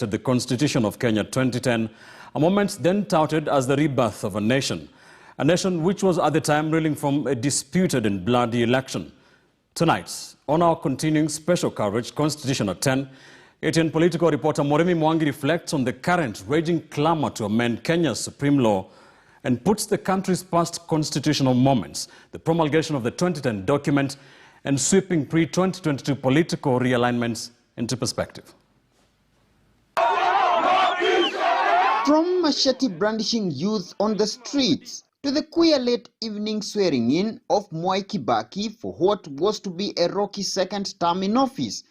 To the Constitution of Kenya 2010, a moment then touted as the rebirth of a nation which was at the time reeling from a disputed and bloody election. Tonight, on our continuing special coverage, Constitution at 10, ATN political reporter Murimi Mwangi reflects on the current raging clamour to amend Kenya's supreme law and puts the country's past constitutional moments, the promulgation of the 2010 document and sweeping pre-2022 political realignments into perspective. From machete-brandishing youth on the streets to the queer late evening swearing-in of Mwai Kibaki for what was to be a rocky second term in office,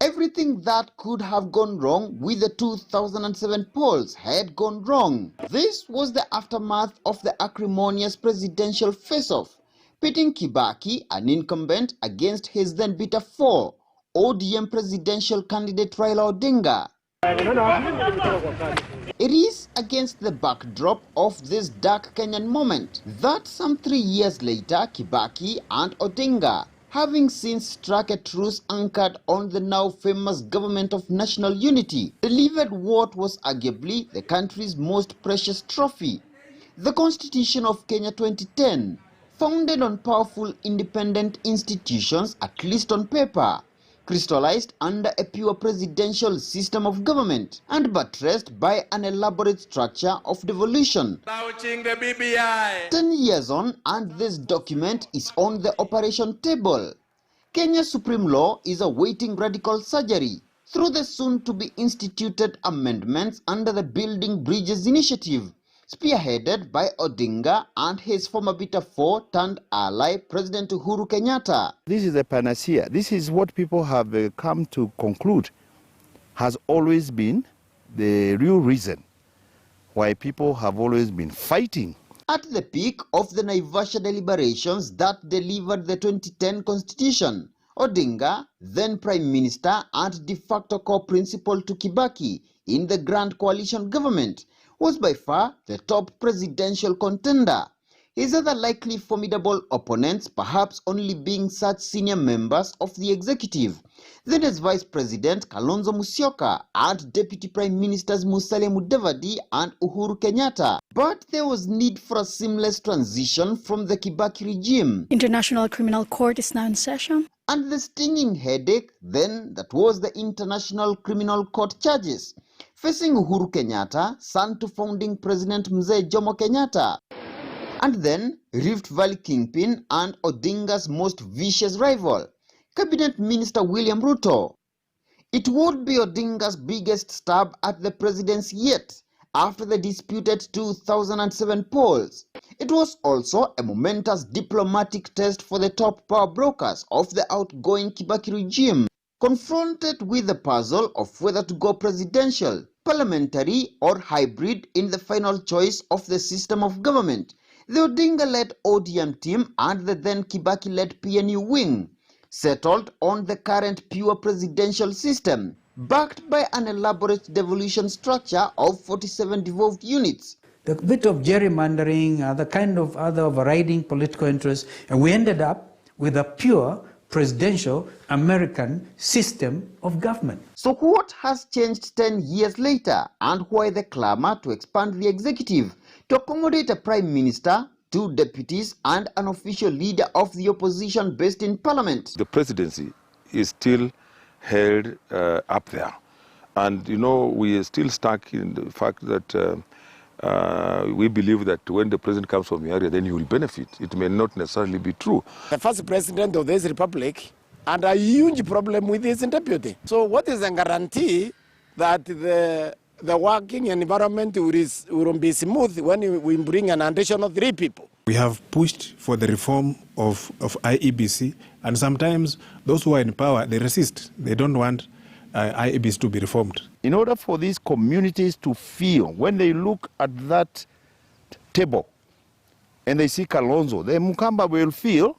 everything that could have gone wrong with the 2007 polls had gone wrong. This was the aftermath of the acrimonious presidential face-off, pitting Kibaki, an incumbent, against his then bitter foe, ODM presidential candidate Raila Odinga. It is against the backdrop of this dark Kenyan moment that some 3 years later, Kibaki and Odinga, having since struck a truce anchored on the now famous Government of National Unity, delivered what was arguably the country's most precious trophy, the Constitution of Kenya 2010, founded on powerful independent institutions, at least on paper, crystallized under a pure presidential system of government and buttressed by an elaborate structure of devolution. Launching the BBI. 10 years on, and this document is on the operation table. Kenya's supreme law is awaiting radical surgery through the soon-to-be instituted amendments under the Building Bridges initiative, spearheaded by Odinga and his former bitter foe turned ally, President Uhuru Kenyatta. This is a panacea. This is what people have come to conclude has always been the real reason why people have always been fighting. At the peak of the Naivasha deliberations that delivered the 2010 Constitution, Odinga, then Prime Minister and de facto co-principal to Kibaki in the Grand Coalition government, was by far the top presidential contender. His other likely formidable opponents perhaps only being such senior members of the executive, then as Vice President Kalonzo Musyoka and Deputy Prime Ministers Musalia Mudavadi and Uhuru Kenyatta. But there was need for a seamless transition from the Kibaki regime. International Criminal Court is now in session. And the stinging headache then that was the International Criminal Court charges facing Uhuru Kenyatta, son to founding President Mzee Jomo Kenyatta, and then Rift Valley Kingpin and Odinga's most vicious rival, Cabinet Minister William Ruto. It would be Odinga's biggest stab at the presidency yet after the disputed 2007 polls. It was also a momentous diplomatic test for the top power brokers of the outgoing Kibaki regime, confronted with the puzzle of whether to go presidential, parliamentary or hybrid in the final choice of the system of government. The Odinga-led ODM team and the then Kibaki-led PNU wing settled on the current pure presidential system, backed by an elaborate devolution structure of 47 devolved units. The bit of gerrymandering, the kind of other overriding political interests, and we ended up with a pure presidential American system of government. So what has changed 10 years later, and why the clamor to expand the executive to accommodate a prime minister, 2 deputies and an official leader of the opposition based in parliament? The presidency is still held up there, and we are still stuck in the fact that we believe that when the president comes from the area, then he will benefit. It may not necessarily be true. The first president of this republic had a huge problem with his deputy. So what is the guarantee that the working environment will be smooth when we bring an additional 3 people? We have pushed for the reform of IEBC, and sometimes those who are in power, they resist. They don't want IEBC to be reformed. In order for these communities to feel, when they look at that table and they see Kalonzo, the Mukamba will feel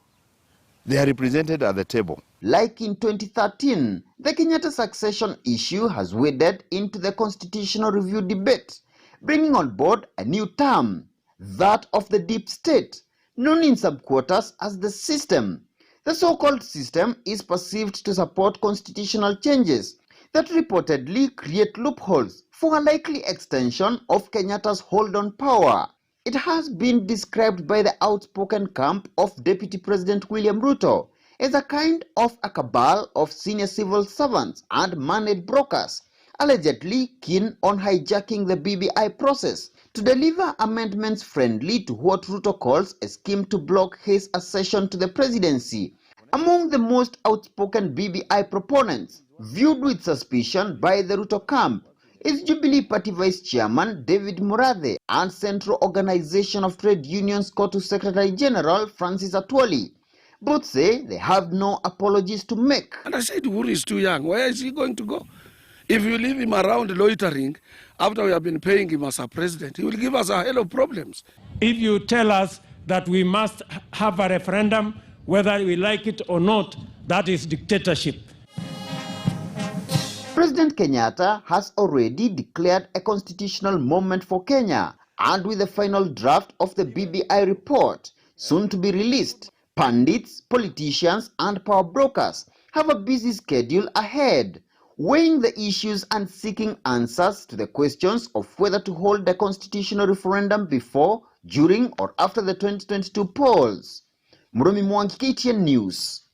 they are represented at the table. Like in 2013, the Kenyatta succession issue has waded into the constitutional review debate, bringing on board a new term, that of the deep state, known in some quarters as the system. The so-called system is perceived to support constitutional changes. that reportedly create loopholes for a likely extension of Kenyatta's hold on power. It has been described by the outspoken camp of Deputy President William Ruto as a kind of a cabal of senior civil servants and moneyed brokers, allegedly keen on hijacking the BBI process to deliver amendments friendly to what Ruto calls a scheme to block his accession to the presidency. Among the most outspoken BBI proponents, viewed with suspicion by the Ruto camp, is Jubilee Party Vice Chairman David Murathe and Central Organization of Trade Unions COTU Secretary General Francis Atwoli. Both say they have no apologies to make. And I said, Uhuru is too young. Where is he going to go? If you leave him around loitering, after we have been paying him as a president, he will give us a hell of problems. If you tell us that we must have a referendum, whether we like it or not, that is dictatorship. President Kenyatta has already declared a constitutional moment for Kenya, and with the final draft of the BBI report soon to be released, pundits, politicians, and power brokers have a busy schedule ahead, weighing the issues and seeking answers to the questions of whether to hold the constitutional referendum before, during, or after the 2022 polls. Murimi Mwangi, KTN News.